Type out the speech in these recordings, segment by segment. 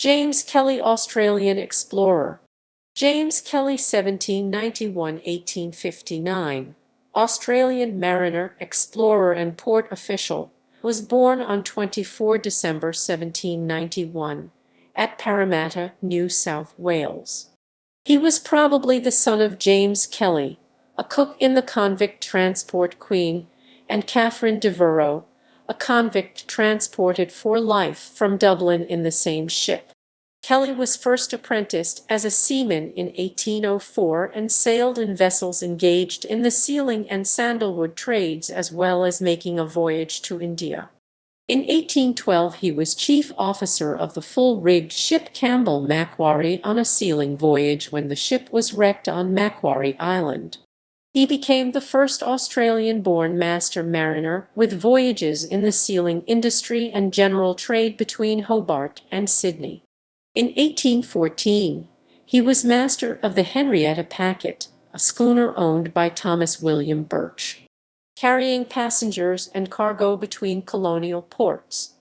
James Kelly, Australian explorer. James Kelly, 1791–1859, Australian mariner, explorer and port official, was born on 24 December 1791 at Parramatta, New South Wales. He was probably the son of James Kelly, a cook in the Convict transport Queen, and Catherine Devereaux, a convict transported for life from Dublin in the same ship. Kelly was first apprenticed as a seaman in 1804 and sailed in vessels engaged in the sealing and sandalwood trades as well as making a voyage to India. In 1812 he was chief officer of the full-rigged ship Campbell Macquarie on a sealing voyage when the ship was wrecked on Macquarie Island. He became the first Australian-born master mariner with voyages in the sealing industry and general trade between Hobart and Sydney. In 1814, he was master of the Henrietta Packet, a schooner owned by Thomas William Birch, carrying passengers and cargo between colonial ports.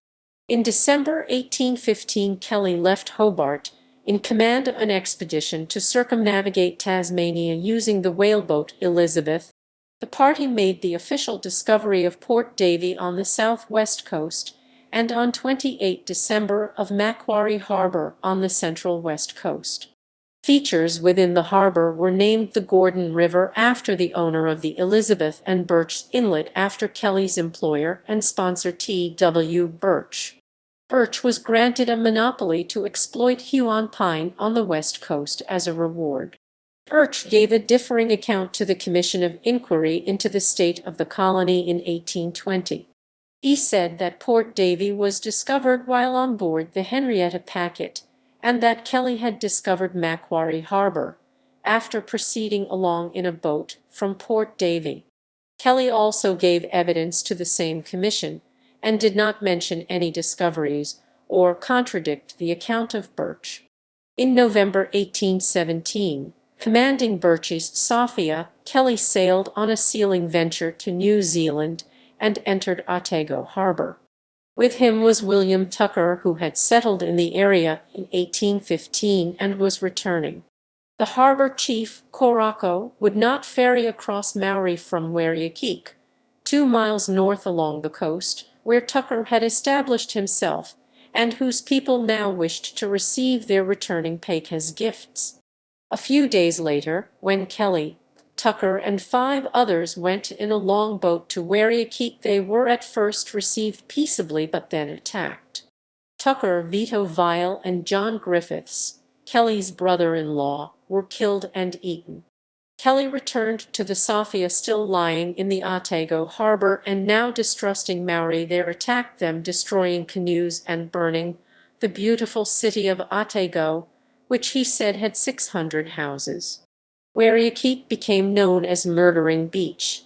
In December 1815, Kelly left Hobart in command of an expedition to circumnavigate Tasmania using the whaleboat Elizabeth. The party made the official discovery of Port Davey on the southwest coast, and on 28 December of Macquarie Harbour on the central west coast. Features within the harbour were named the Gordon River after the owner of the Elizabeth and Birch Inlet after Kelly's employer and sponsor T.W. Birch. Birch was granted a monopoly to exploit Huon pine on the west coast as a reward. Birch gave a differing account to the Commission of Inquiry into the state of the colony in 1820. He said that Port Davey was discovered while on board the Henrietta Packet, and that Kelly had discovered Macquarie Harbour, after proceeding along in a boat from Port Davey. Kelly also gave evidence to the same commission, and did not mention any discoveries, or contradict the account of Birch. In November 1817, commanding Birch's Sophia, Kelly sailed on a sealing venture to New Zealand, and entered Otago Harbour. With him was William Tucker, who had settled in the area in 1815 and was returning. The harbour chief, Coracco, would not ferry across Maori from Wairakik, 2 miles north along the coast, where Tucker had established himself, and whose people now wished to receive their returning Paik as gifts. A few days later, when Kelly, Tucker, and 5 others went in a long boat to Wairakik, they were at first received peaceably but then attacked. Tucker, Vito Vile, and John Griffiths, Kelly's brother-in-law, were killed and eaten. Kelly returned to the Sophia still lying in the Otago harbour, and now distrusting Maori there attacked them, destroying canoes and burning the beautiful city of Otago, which he said had 600 houses. Wairakik became known as Murdering Beach.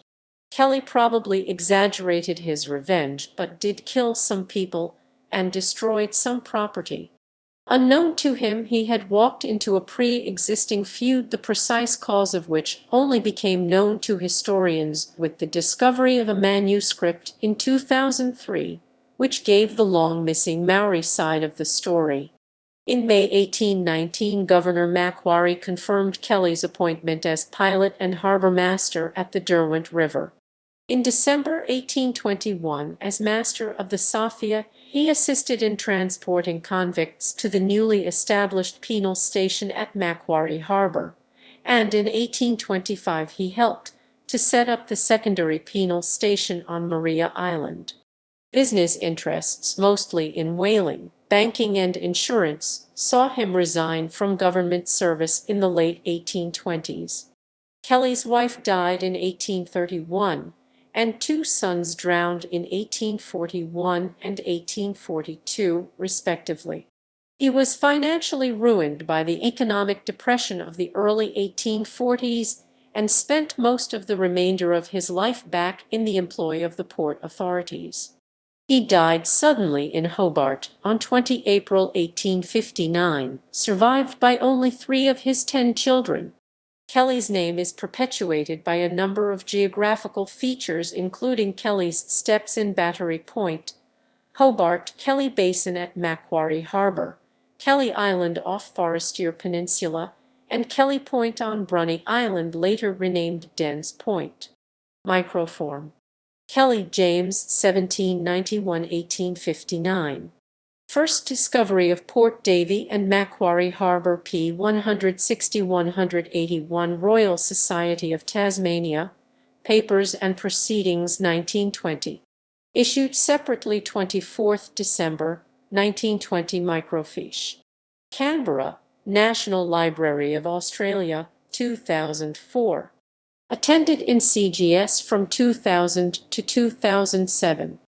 Kelly probably exaggerated his revenge, but did kill some people and destroyed some property. Unknown to him, he had walked into a pre-existing feud, the precise cause of which only became known to historians with the discovery of a manuscript in 2003, which gave the long-missing Maori side of the story. In May 1819, Governor Macquarie confirmed Kelly's appointment as pilot and harbour master at the Derwent River. In December 1821, as master of the Sophia, he assisted in transporting convicts to the newly established penal station at Macquarie Harbour, and in 1825 he helped to set up the secondary penal station on Macquarie Island. Business interests, mostly in whaling, banking and insurance, saw him resign from government service in the late 1820s. Kelly's wife died in 1831, and 2 sons drowned in 1841 and 1842, respectively. He was financially ruined by the economic depression of the early 1840s and spent most of the remainder of his life back in the employ of the port authorities. He died suddenly in Hobart on 20 April 1859, survived by only 3 of his 10 children. Kelly's name is perpetuated by a number of geographical features, including Kelly's Steps in Battery Point, Hobart, Kelly Basin at Macquarie Harbour, Kelly Island off Forestier Peninsula, and Kelly Point on Brunny Island, later renamed Dens Point. Microform. Kelly James, 1791–1859. First discovery of Port Davey and Macquarie Harbour, p. 160–181. Royal Society of Tasmania, Papers and Proceedings, 1920. Issued separately 24th December, 1920. Microfiche. Canberra, National Library of Australia, 2004. Attended in CGS from 2000 to 2007.